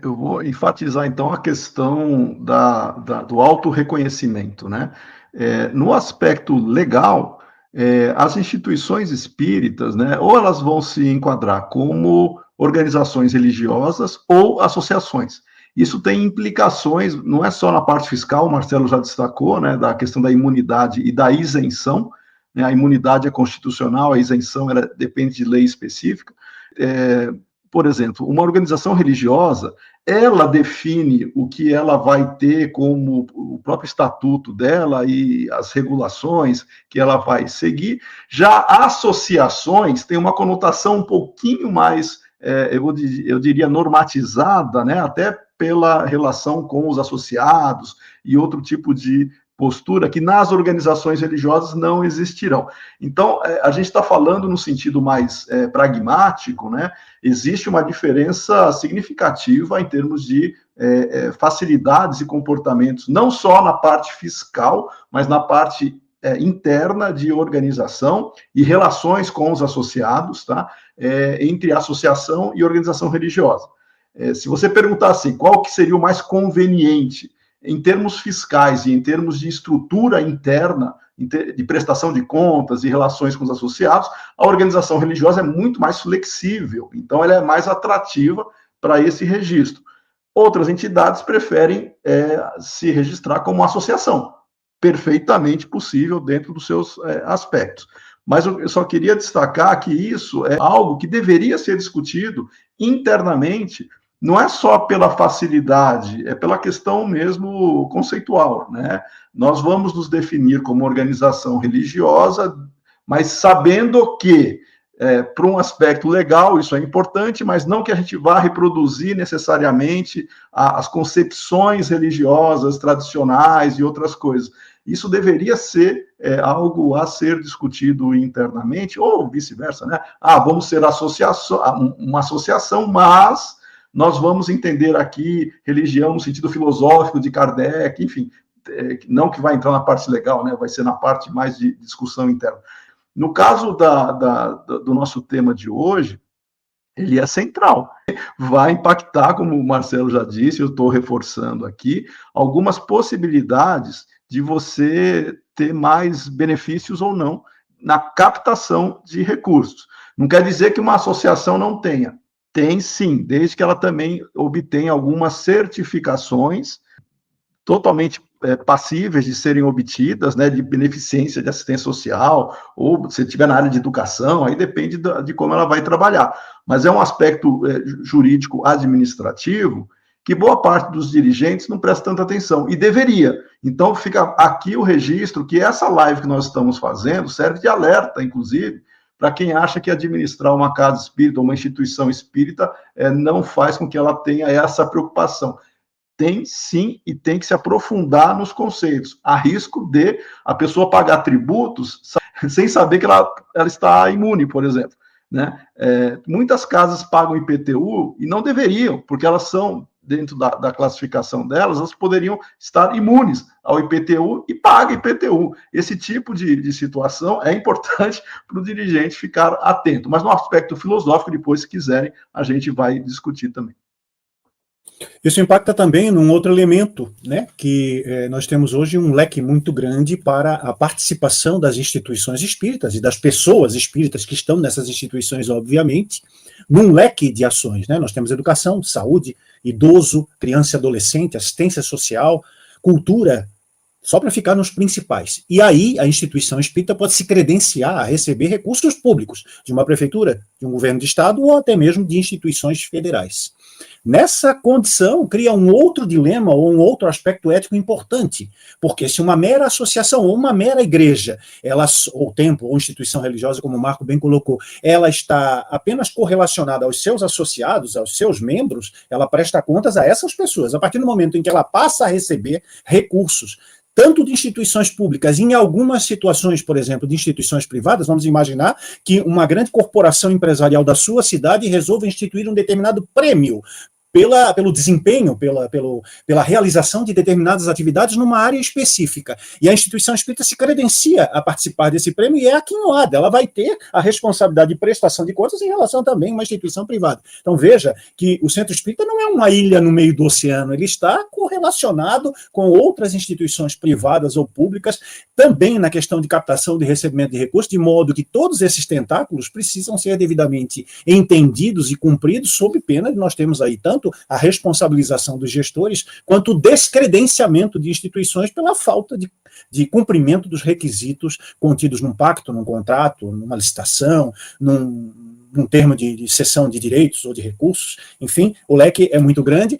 eu vou enfatizar, então, a questão do autorreconhecimento, né? No aspecto legal, as instituições espíritas, né, ou elas vão se enquadrar como organizações religiosas ou associações. Isso tem implicações, não é só na parte fiscal, o Marcelo já destacou, né, da questão da imunidade e da isenção, né? A imunidade é constitucional, a isenção ela depende de lei específica. Por exemplo, uma organização religiosa, ela define o que ela vai ter como o próprio estatuto dela e as regulações que ela vai seguir. Já associações têm uma conotação um pouquinho mais, eu diria, normatizada, né? Até pela relação com os associados e outro tipo de postura que nas organizações religiosas não existirão. Então, a gente está falando no sentido mais pragmático, né? Existe uma diferença significativa em termos de facilidades e comportamentos, não só na parte fiscal, mas na parte interna de organização e relações com os associados, tá? Entre associação e organização religiosa. Se você perguntar assim, qual que seria o mais conveniente em termos fiscais e em termos de estrutura interna, de prestação de contas e relações com os associados, a organização religiosa é muito mais flexível, então ela é mais atrativa para esse registro. Outras entidades preferem se registrar como associação, perfeitamente possível dentro dos seus aspectos. Mas eu só queria destacar que isso é algo que deveria ser discutido internamente, não é só pela facilidade, é pela questão mesmo conceitual, né? Nós vamos nos definir como organização religiosa, mas sabendo que, para um aspecto legal, isso é importante, mas não que a gente vá reproduzir necessariamente as concepções religiosas tradicionais e outras coisas. Isso deveria ser algo a ser discutido internamente, ou vice-versa, né? Vamos ser uma associação, mas nós vamos entender aqui religião no sentido filosófico de Kardec, enfim, não que vai entrar na parte legal, né? Vai ser na parte mais de discussão interna. No caso do nosso tema de hoje, ele é central. Vai impactar, como o Marcelo já disse, eu estou reforçando aqui, algumas possibilidades de você ter mais benefícios ou não na captação de recursos. Não quer dizer que uma associação não tenha. Tem sim, desde que ela também obtenha algumas certificações totalmente passíveis de serem obtidas, né, de beneficência de assistência social, ou se estiver na área de educação, aí depende de como ela vai trabalhar. Mas é um aspecto jurídico administrativo que boa parte dos dirigentes não presta tanta atenção, e deveria. Então, fica aqui o registro que essa live que nós estamos fazendo serve de alerta, inclusive, para quem acha que administrar uma casa espírita ou uma instituição espírita não faz com que ela tenha essa preocupação. Tem sim, e tem que se aprofundar nos conceitos, a risco de a pessoa pagar tributos sem saber que ela está imune, por exemplo, né? Muitas casas pagam IPTU e não deveriam, porque elas são, dentro da classificação delas, elas poderiam estar imunes ao IPTU e pagam IPTU. Esse tipo de situação é importante para o dirigente ficar atento. Mas no aspecto filosófico, depois, se quiserem, a gente vai discutir também. Isso impacta também num outro elemento, né, que nós temos hoje um leque muito grande para a participação das instituições espíritas e das pessoas espíritas que estão nessas instituições, obviamente, num leque de ações, né? Nós temos educação, saúde, idoso, criança e adolescente, assistência social, cultura, só para ficar nos principais. E aí a instituição espírita pode se credenciar a receber recursos públicos de uma prefeitura, de um governo de estado ou até mesmo de instituições federais. Nessa condição, cria um outro dilema ou um outro aspecto ético importante, porque se uma mera associação ou uma mera igreja, ou templo ou instituição religiosa, como o Marco bem colocou, ela está apenas correlacionada aos seus associados, aos seus membros, ela presta contas a essas pessoas. A partir do momento em que ela passa a receber recursos, tanto de instituições públicas, em algumas situações, por exemplo, de instituições privadas, vamos imaginar que uma grande corporação empresarial da sua cidade resolva instituir um determinado prêmio pelo desempenho, pela realização de determinadas atividades numa área específica. E a instituição espírita se credencia a participar desse prêmio e é aquinhoada, ela vai ter a responsabilidade de prestação de contas em relação também a uma instituição privada. Então veja que o Centro Espírita não é uma ilha no meio do oceano, ele está correlacionado com outras instituições privadas ou públicas, também na questão de captação de recebimento de recursos, de modo que todos esses tentáculos precisam ser devidamente entendidos e cumpridos, sob pena de nós temos aí tanto a responsabilização dos gestores, quanto o descredenciamento de instituições pela falta de cumprimento dos requisitos contidos num pacto, num contrato, numa licitação, num termo de cessão de direitos ou de recursos. Enfim, o leque é muito grande.